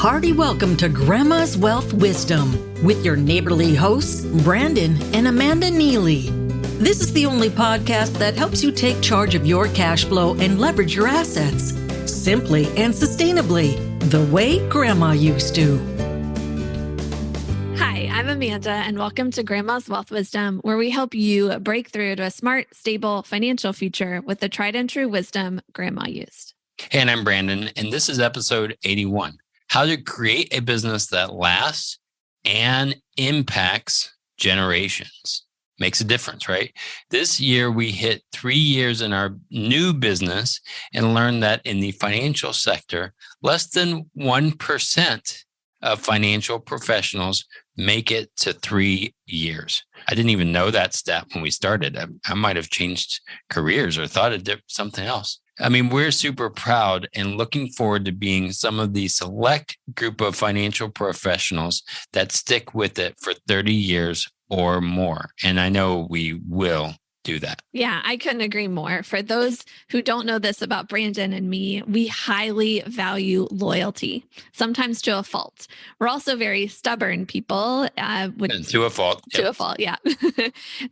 hearty welcome to Grandma's Wealth Wisdom with your neighborly hosts, Brandon and Amanda Neely. This is the only podcast that helps you take charge of your cash flow and leverage your assets simply and sustainably, the way Grandma used to. Hi, I'm Amanda, and welcome to Grandma's Wealth Wisdom, where we help you break through to a smart, stable financial future with the tried and true wisdom Grandma used. Hey, and I'm Brandon, and this is episode 81, how to create a business that lasts and impacts generations. Makes a difference, right? This year, we hit 3 years in our new business and learned that in the financial sector, less than 1% of financial professionals make it to 3 years. I didn't even know that stat when we started. I might have changed careers or thought it something else. I mean, we're super proud and looking forward to being some of the select group of financial professionals that stick with it for 30 years or more. And I know we will do that. Yeah, I couldn't agree more. For those who don't know this about Brandon and me, we highly value loyalty, sometimes to a fault. We're also very stubborn people. To a fault. To a fault, yeah.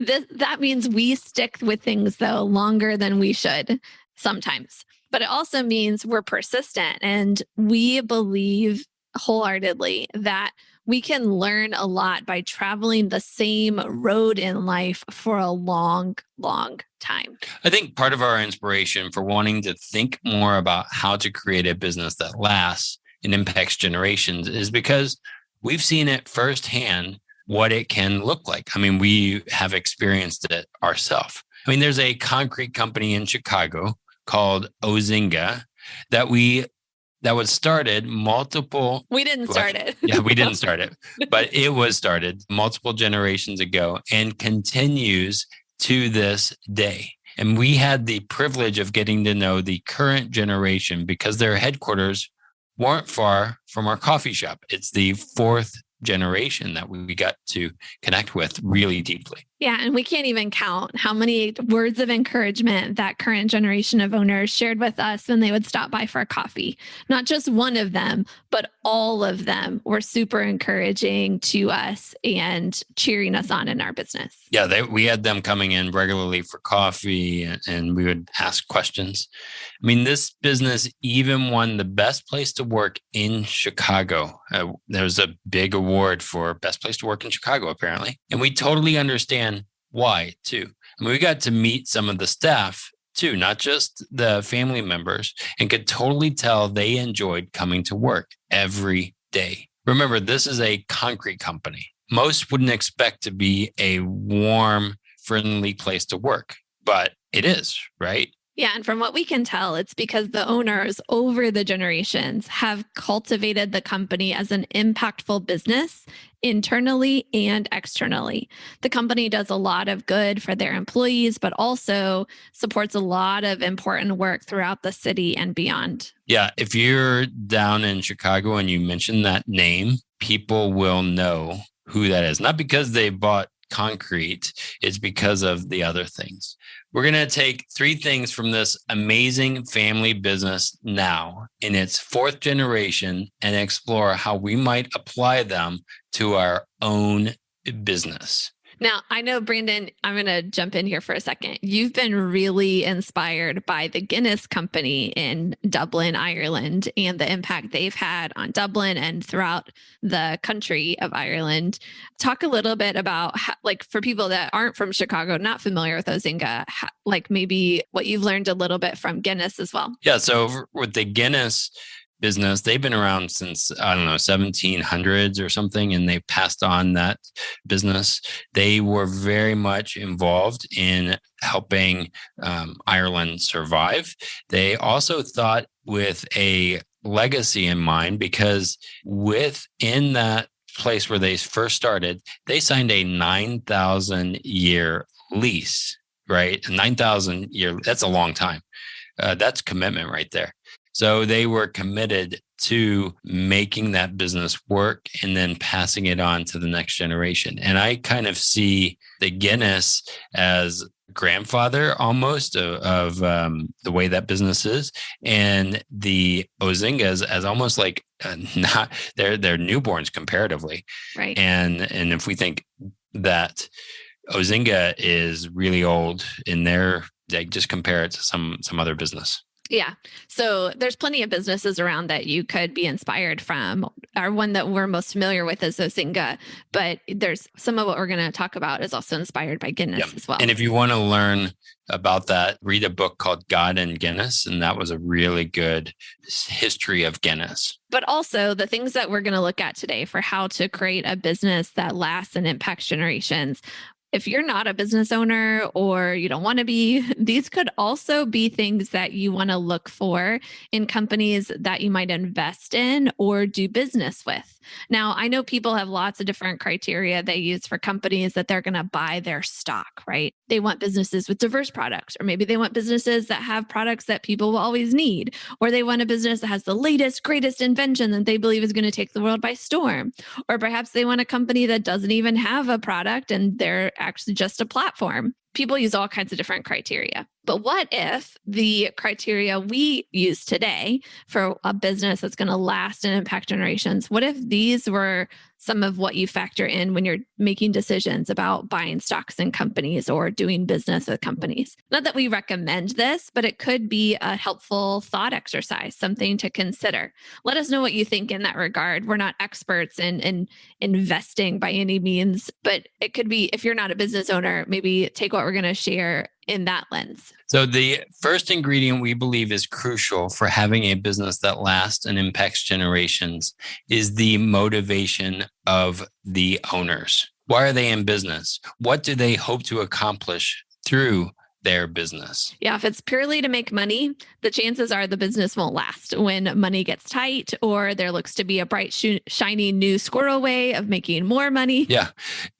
That means we stick with things, though, longer than we should sometimes. But it also means we're persistent, and we believe wholeheartedly that we can learn a lot by traveling the same road in life for a long, long time. I think part of our inspiration for wanting to think more about how to create a business that lasts and impacts generations is because we've seen it firsthand what it can look like. I mean, we have experienced it ourselves. I mean, there's a concrete company in Chicago called Ozinga that was started multiple... We didn't start it. Yeah, we didn't start it, but it was started multiple generations ago and continues to this day. And we had the privilege of getting to know the current generation because their headquarters weren't far from our coffee shop. It's the fourth generation that we got to connect with really deeply. Yeah, and we can't even count how many words of encouragement that current generation of owners shared with us when they would stop by for a coffee. Not just one of them, but all of them were super encouraging to us and cheering us on in our business. Yeah, we had them coming in regularly for coffee and we would ask questions. I mean, this business even won the best place to work in Chicago. There's a big award for best place to work in Chicago, apparently. And we totally understand why, too. I mean, we got to meet some of the staff, too, not just the family members, and could totally tell they enjoyed coming to work every day. Remember, this is a concrete company. Most wouldn't expect to be a warm, friendly place to work, but it is, right? Yeah, and from what we can tell, it's because the owners over the generations have cultivated the company as an impactful business internally and externally. The company does a lot of good for their employees, but also supports a lot of important work throughout the city and beyond. Yeah, if you're down in Chicago and you mention that name, people will know who that is. Not because they bought concrete, it's because of the other things. We're going to take 3 things from this amazing family business now in its 4th generation and explore how we might apply them to our own business. Now, I know, Brandon, I'm going to jump in here for a second. You've been really inspired by the Guinness Company in Dublin, Ireland, and the impact they've had on Dublin and throughout the country of Ireland. Talk a little bit about, how, like, for people that aren't from Chicago, not familiar with Ozinga, like maybe what you've learned a little bit from Guinness as well. Yeah, so with the Guinness business, they've been around since, 1700s or something, and they passed on that business. They were very much involved in helping Ireland survive. They also thought with a legacy in mind, because within that place where they first started, they signed a 9,000 year lease, right? 9,000 year, that's a long time. That's commitment right there. So they were committed to making that business work and then passing it on to the next generation. And I kind of see the Guinness as grandfather almost of the way that business is, and the Ozingas as almost like not they're newborns comparatively, Right. And if we think that Ozinga is really old in their, like, just compare it to some other business. Yeah. So there's plenty of businesses around that you could be inspired from. Our one that we're most familiar with is Ozinga, but there's some of what we're going to talk about is also inspired by Guinness as well. And if you want to learn about that, read a book called God and Guinness. And that was a really good history of Guinness. But also the things that we're going to look at today for how to create a business that lasts and impacts generations. If you're not a business owner or you don't want to be, these could also be things that you want to look for in companies that you might invest in or do business with. Now, I know people have lots of different criteria they use for companies that they're going to buy their stock, right? They want businesses with diverse products, or maybe they want businesses that have products that people will always need, or they want a business that has the latest, greatest invention that they believe is going to take the world by storm. Or perhaps they want a company that doesn't even have a product and they're actually just a platform. People use all kinds of different criteria. But what if the criteria we use today for a business that's going to last and impact generations, what if these were some of what you factor in when you're making decisions about buying stocks in companies or doing business with companies? Not that we recommend this, but it could be a helpful thought exercise, something to consider. Let us know what you think in that regard. We're not experts in investing by any means, but it could be, if you're not a business owner, maybe take what we're going to share in that lens. So the first ingredient we believe is crucial for having a business that lasts and impacts generations is the motivation of the owners. Why are they in business? What do they hope to accomplish through their business? Yeah, if it's purely to make money, the chances are the business won't last when money gets tight or there looks to be a bright, shiny new squirrel way of making more money. Yeah,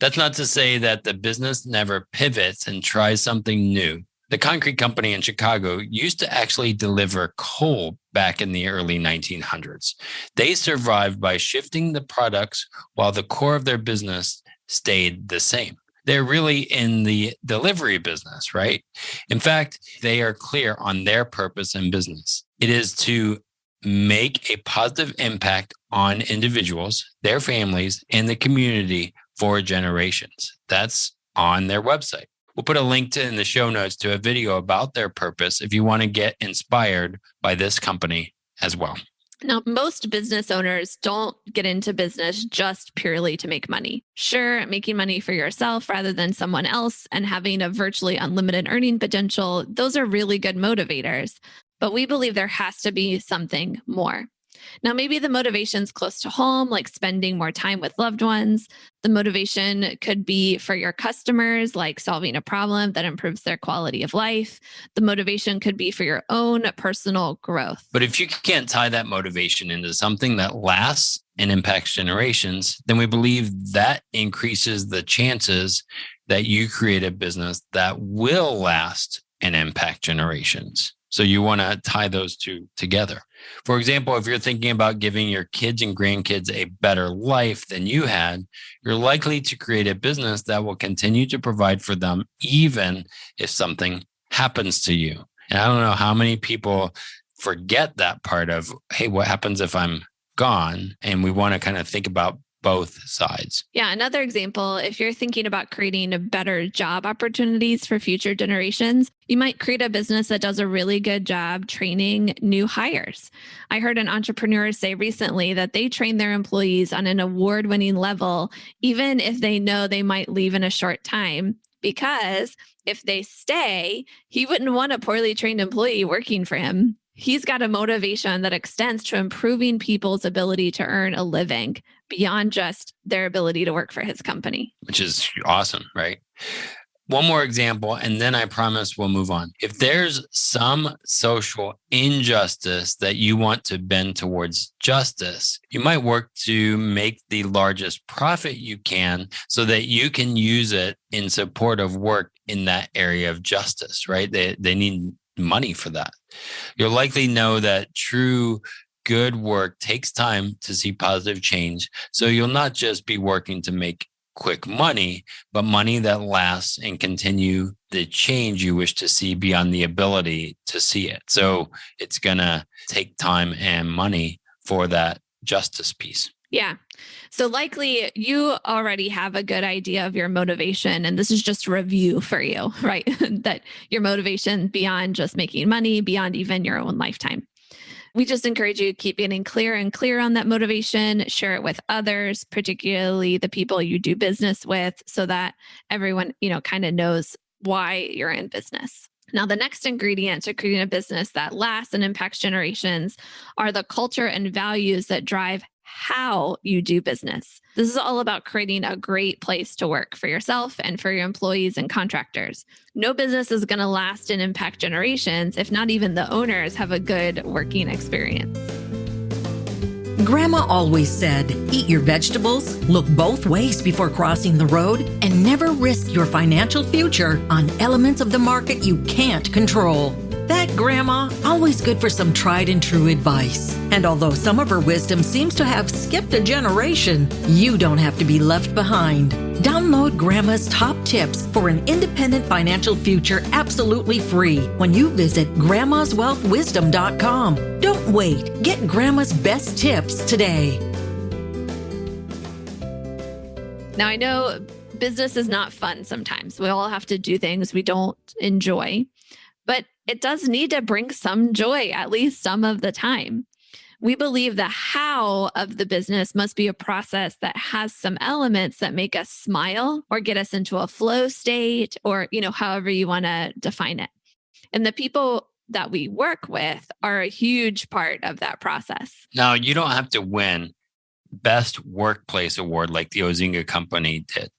that's not to say that the business never pivots and tries something new. The concrete company in Chicago used to actually deliver coal back in the early 1900s. They survived by shifting the products while the core of their business stayed the same. They're really in the delivery business, right? In fact, they are clear on their purpose in business. It is to make a positive impact on individuals, their families, and the community for generations. That's on their website. We'll put a link in the show notes to a video about their purpose if you want to get inspired by this company as well. Now, most business owners don't get into business just purely to make money. Sure, making money for yourself rather than someone else and having a virtually unlimited earning potential, those are really good motivators. But we believe there has to be something more. Now, maybe the motivation's close to home, like spending more time with loved ones. The motivation could be for your customers, like solving a problem that improves their quality of life. The motivation could be for your own personal growth. But if you can't tie that motivation into something that lasts and impacts generations, then we believe that increases the chances that you create a business that will last and impact generations. So you want to tie those two together. For example, if you're thinking about giving your kids and grandkids a better life than you had, you're likely to create a business that will continue to provide for them, even if something happens to you. And I don't know how many people forget that part of, hey, what happens if I'm gone? And we want to kind of think about both sides. Yeah. Another example, if you're thinking about creating better job opportunities for future generations, you might create a business that does a really good job training new hires. I heard an entrepreneur say recently that they train their employees on an award-winning level, even if they know they might leave in a short time, because if they stay, he wouldn't want a poorly trained employee working for him. He's got a motivation that extends to improving people's ability to earn a living beyond just their ability to work for his company. Which is awesome, right? One more example, and then I promise we'll move on. If there's some social injustice that you want to bend towards justice, you might work to make the largest profit you can so that you can use it in support of work in that area of justice, right? They need money for that. You'll likely know that true good work takes time to see positive change. So you'll not just be working to make quick money, but money that lasts and continue the change you wish to see beyond the ability to see it. So it's going to take time and money for that justice piece. Yeah. So likely you already have a good idea of your motivation. And this is just a review for you, right? That your motivation beyond just making money, beyond even your own lifetime. We just encourage you to keep getting clearer and clearer on that motivation, share it with others, particularly the people you do business with, so that everyone, kind of knows why you're in business. Now, the next ingredient to creating a business that lasts and impacts generations are the culture and values that drive how you do business. This is all about creating a great place to work for yourself and for your employees and contractors. No business is going to last and impact generations if not even the owners have a good working experience. Grandma always said, eat your vegetables, look both ways before crossing the road, and never risk your financial future on elements of the market you can't control. That grandma, always good for some tried and true advice. And although some of her wisdom seems to have skipped a generation, you don't have to be left behind. Download Grandma's top tips for an independent financial future absolutely free when you visit grandmaswealthwisdom.com. Don't wait. Get Grandma's best tips today. Now, I know business is not fun sometimes. We all have to do things we don't enjoy, but it does need to bring some joy, at least some of the time. We believe the how of the business must be a process that has some elements that make us smile or get us into a flow state or, however you want to define it. And the people that we work with are a huge part of that process. Now, you don't have to win Best Workplace Award like the Ozinga Company did,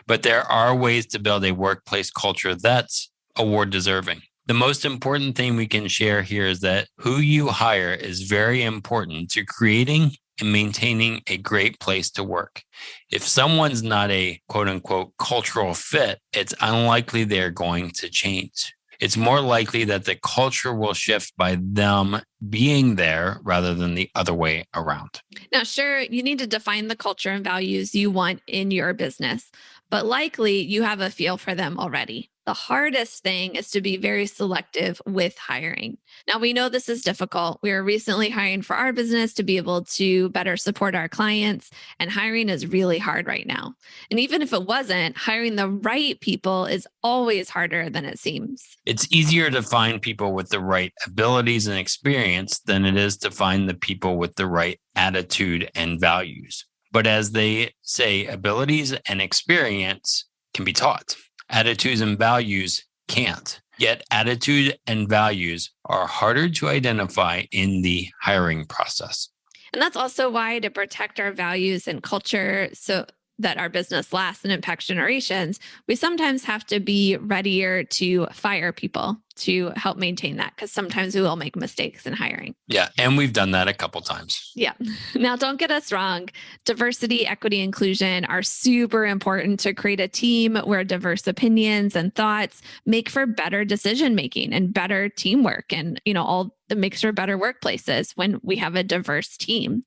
but there are ways to build a workplace culture that's award deserving. The most important thing we can share here is that who you hire is very important to creating and maintaining a great place to work. If someone's not a quote unquote cultural fit, it's unlikely they're going to change. It's more likely that the culture will shift by them being there rather than the other way around. Now, sure, you need to define the culture and values you want in your business, but likely you have a feel for them already. The hardest thing is to be very selective with hiring. Now, we know this is difficult. We are recently hiring for our business to be able to better support our clients, and hiring is really hard right now. And even if it wasn't, hiring the right people is always harder than it seems. It's easier to find people with the right abilities and experience than it is to find the people with the right attitude and values. But as they say, abilities and experience can be taught. Attitudes and values can't. Yet attitude and values are harder to identify in the hiring process. And that's also why, to protect our values and culture so that our business lasts and impacts generations, we sometimes have to be readier to fire people to help maintain that, because sometimes we will make mistakes in hiring. Yeah, and we've done that a couple times. Yeah. Now, don't get us wrong. Diversity, equity, inclusion are super important to create a team where diverse opinions and thoughts make for better decision making and better teamwork, and all that makes for better workplaces when we have a diverse team.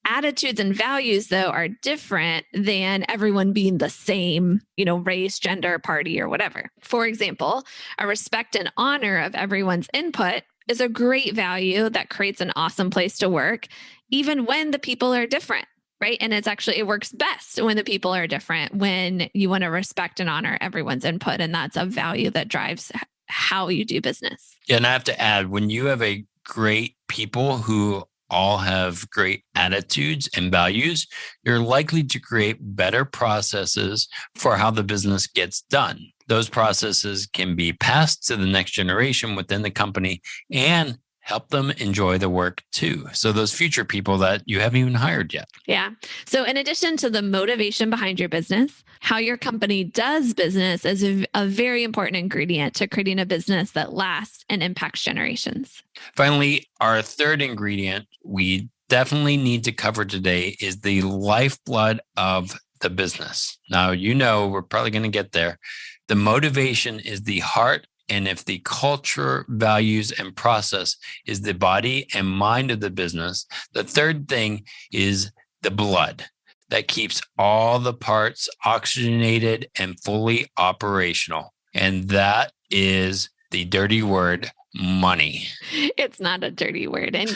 Attitudes and values, though, are different than everyone being the same, race, gender, party, or whatever. For example, a respect and honor of everyone's input is a great value that creates an awesome place to work, even when the people are different, right? And it works best when the people are different, when you want to respect and honor everyone's input. And that's a value that drives how you do business. Yeah, and I have to add, when you have a great people who all have great attitudes and values, you're likely to create better processes for how the business gets done. Those processes can be passed to the next generation within the company and help them enjoy the work too. So those future people that you haven't even hired yet. Yeah. So in addition to the motivation behind your business, how your company does business is a very important ingredient to creating a business that lasts and impacts generations. Finally, our third ingredient we definitely need to cover today is the lifeblood of the business. Now, we're probably going to get there. The motivation is the heart. And if the culture, values, and process is the body and mind of the business, the third thing is the blood. that keeps all the parts oxygenated and fully operational. And that is the dirty word, money. It's not a dirty word. And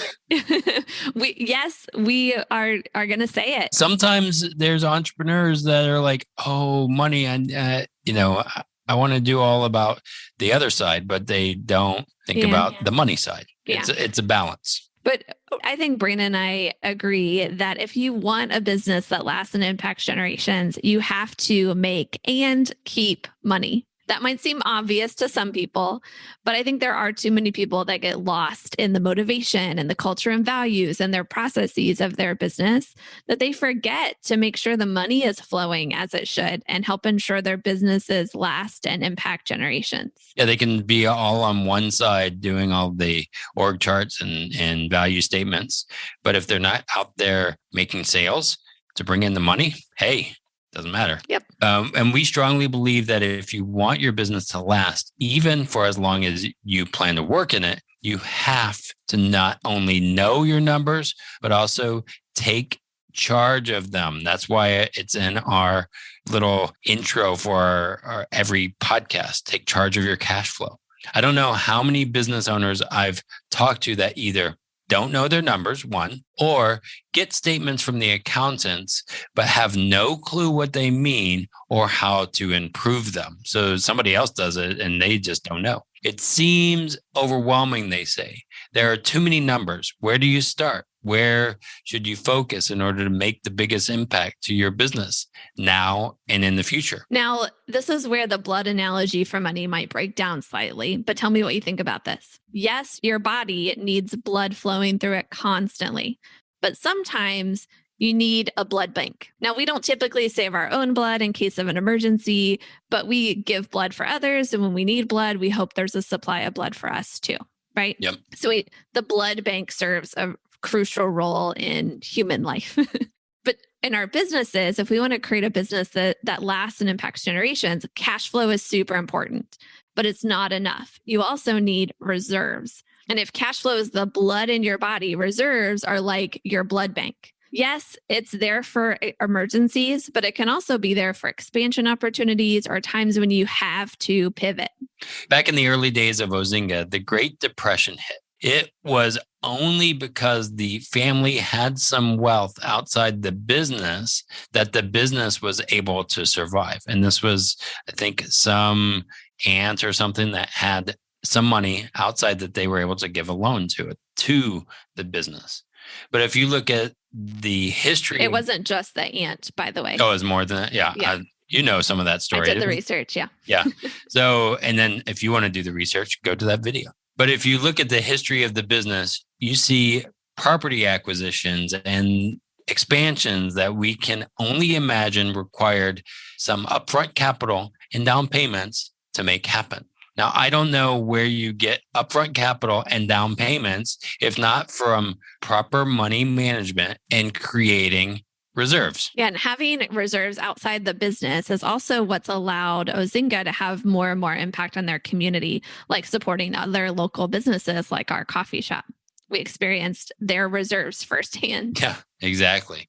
we are going to say it. Sometimes there's entrepreneurs that are like, oh, money. And, I want to do all about the other side, but they don't think about the money side. It's a balance. But I think Brandon and I agree that if you want a business that lasts and impacts generations, you have to make and keep money. That might seem obvious to some people, but I think there are too many people that get lost in the motivation and the culture and values and their processes of their business that they forget to make sure the money is flowing as it should and help ensure their businesses last and impact generations. Yeah, they can be all on one side doing all the org charts and value statements. But if they're not out there making sales to bring in the money, hey, doesn't matter. Yep. And we strongly believe that if you want your business to last, even for as long as you plan to work in it, you have to not only know your numbers, but also take charge of them. That's why it's in our little intro for our every podcast. Take charge of your cash flow. I don't know how many business owners I've talked to that either don't know their numbers, one, or get statements from the accountants, but have no clue what they mean or how to improve them. So somebody else does it and they just don't know. It seems overwhelming, they say. There are too many numbers. Where do you start? Where should you focus in order to make the biggest impact to your business now and in the future? Now, this is where the blood analogy for money might break down slightly, but tell me what you think about this. Yes, your body needs blood flowing through it constantly, but sometimes you need a blood bank. Now, we don't typically save our own blood in case of an emergency, but we give blood for others. And when we need blood, we hope there's a supply of blood for us too, right? Yep. So the blood bank serves a crucial role in human life. But in our businesses, if we want to create a business that lasts and impacts generations, cash flow is super important, but it's not enough. You also need reserves. And if cash flow is the blood in your body, reserves are like your blood bank. Yes, it's there for emergencies, but it can also be there for expansion opportunities or times when you have to pivot. Back in the early days of Ozinga, the Great Depression hit. It was only because the family had some wealth outside the business that the business was able to survive. And this was, I think, some aunt or something that had some money outside that they were able to give a loan to the business. But if you look at the history... It wasn't just the aunt, by the way. Oh, it was more than that? Yeah. You know some of that story. I did the research, yeah. Yeah. So, and then if you want to do the research, go to that video. But if you look at the history of the business, you see property acquisitions and expansions that we can only imagine required some upfront capital and down payments to make happen. Now, I don't know where you get upfront capital and down payments, if not from proper money management and creating reserves. Yeah, and having reserves outside the business is also what's allowed Ozinga to have more and more impact on their community, like supporting other local businesses like our coffee shop. We experienced their reserves firsthand. Yeah, exactly.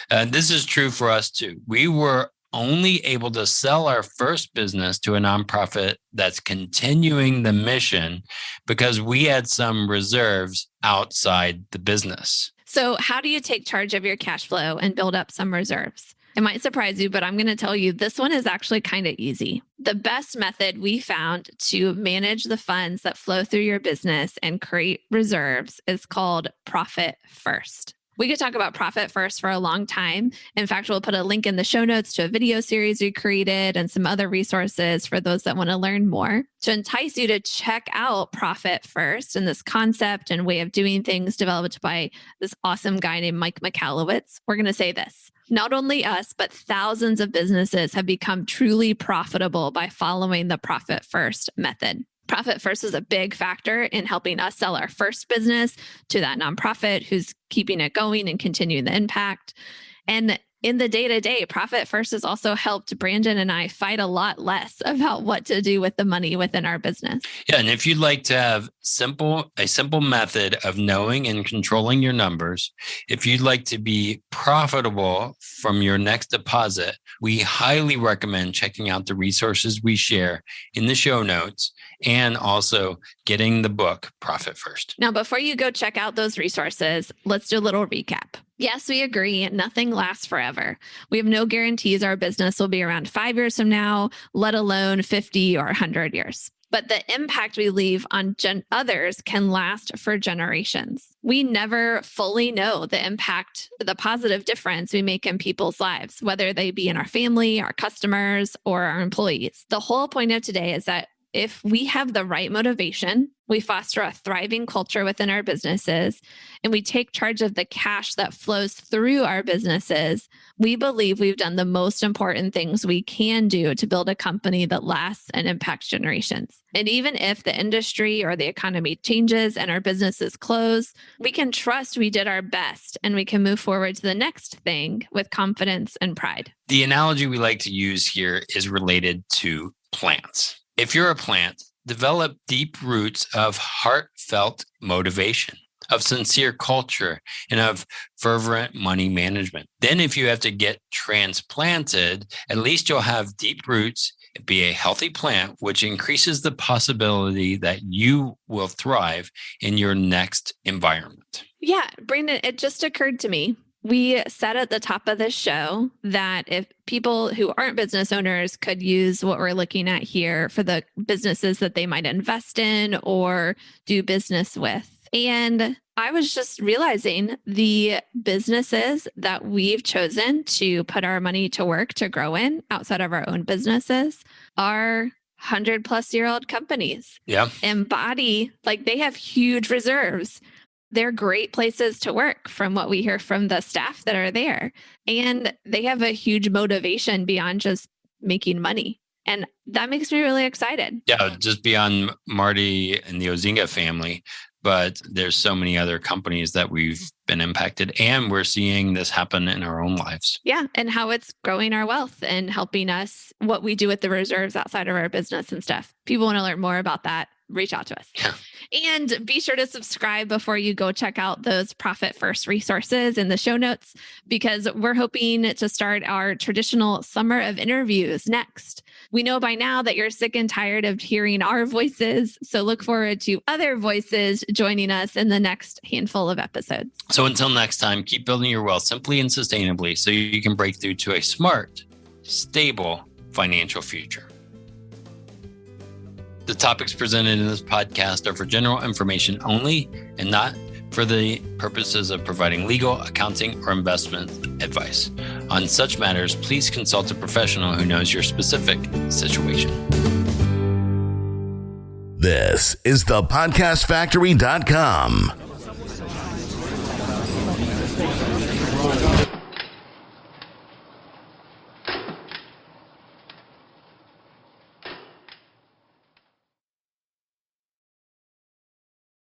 This is true for us too. We were only able to sell our first business to a nonprofit that's continuing the mission because we had some reserves outside the business. So how do you take charge of your cash flow and build up some reserves? It might surprise you, but I'm going to tell you this one is actually kind of easy. The best method we found to manage the funds that flow through your business and create reserves is called Profit First. We could talk about Profit First for a long time. In fact, we'll put a link in the show notes to a video series we created and some other resources for those that want to learn more to entice you to check out Profit First and this concept and way of doing things developed by this awesome guy named Mike Michalowicz. We're going to say this. Not only us, but thousands of businesses have become truly profitable by following the Profit First method. Profit First is a big factor in helping us sell our first business to that nonprofit who's keeping it going and continuing the impact. And in the day-to-day, Profit First has also helped Brandon and I fight a lot less about what to do with the money within our business. Yeah, and if you'd like to have a simple method of knowing and controlling your numbers, if you'd like to be profitable from your next deposit, we highly recommend checking out the resources we share in the show notes and also getting the book Profit First. Now, before you go check out those resources, let's do a little recap. Yes, we agree. Nothing lasts forever. We have no guarantees our business will be around 5 years from now, let alone 50 or 100 years. But the impact we leave on others can last for generations. We never fully know the impact, the positive difference we make in people's lives, whether they be in our family, our customers, or our employees. The whole point of today is that if we have the right motivation, we foster a thriving culture within our businesses, and we take charge of the cash that flows through our businesses, we believe we've done the most important things we can do to build a company that lasts and impacts generations. And even if the industry or the economy changes and our businesses close, we can trust we did our best and we can move forward to the next thing with confidence and pride. The analogy we like to use here is related to plants. If you're a plant, develop deep roots of heartfelt motivation, of sincere culture, and of fervent money management. Then if you have to get transplanted, at least you'll have deep roots, be a healthy plant, which increases the possibility that you will thrive in your next environment. Yeah, Brandon, it just occurred to me. We said at the top of this show that if people who aren't business owners could use what we're looking at here for the businesses that they might invest in or do business with. And I was just realizing the businesses that we've chosen to put our money to work to grow in outside of our own businesses are 100-plus-year-old companies. Yeah. Embody, like they have huge reserves. They're great places to work from what we hear from the staff that are there. And they have a huge motivation beyond just making money. And that makes me really excited. Yeah, just beyond Marty and the Ozinga family. But there's so many other companies that we've been impacted, and we're seeing this happen in our own lives. Yeah, and how it's growing our wealth and helping us, what we do with the reserves outside of our business and stuff. People want to learn more about that, reach out to us. Yeah. And be sure to subscribe before you go check out those Profit First resources in the show notes, because we're hoping to start our traditional summer of interviews next. We know by now that you're sick and tired of hearing our voices, so look forward to other voices joining us in the next handful of episodes. So until next time, keep building your wealth simply and sustainably so you can break through to a smart, stable financial future. The topics presented in this podcast are for general information only and not for the purposes of providing legal, accounting, or investment advice. On such matters, please consult a professional who knows your specific situation. This is thepodcastfactory.com.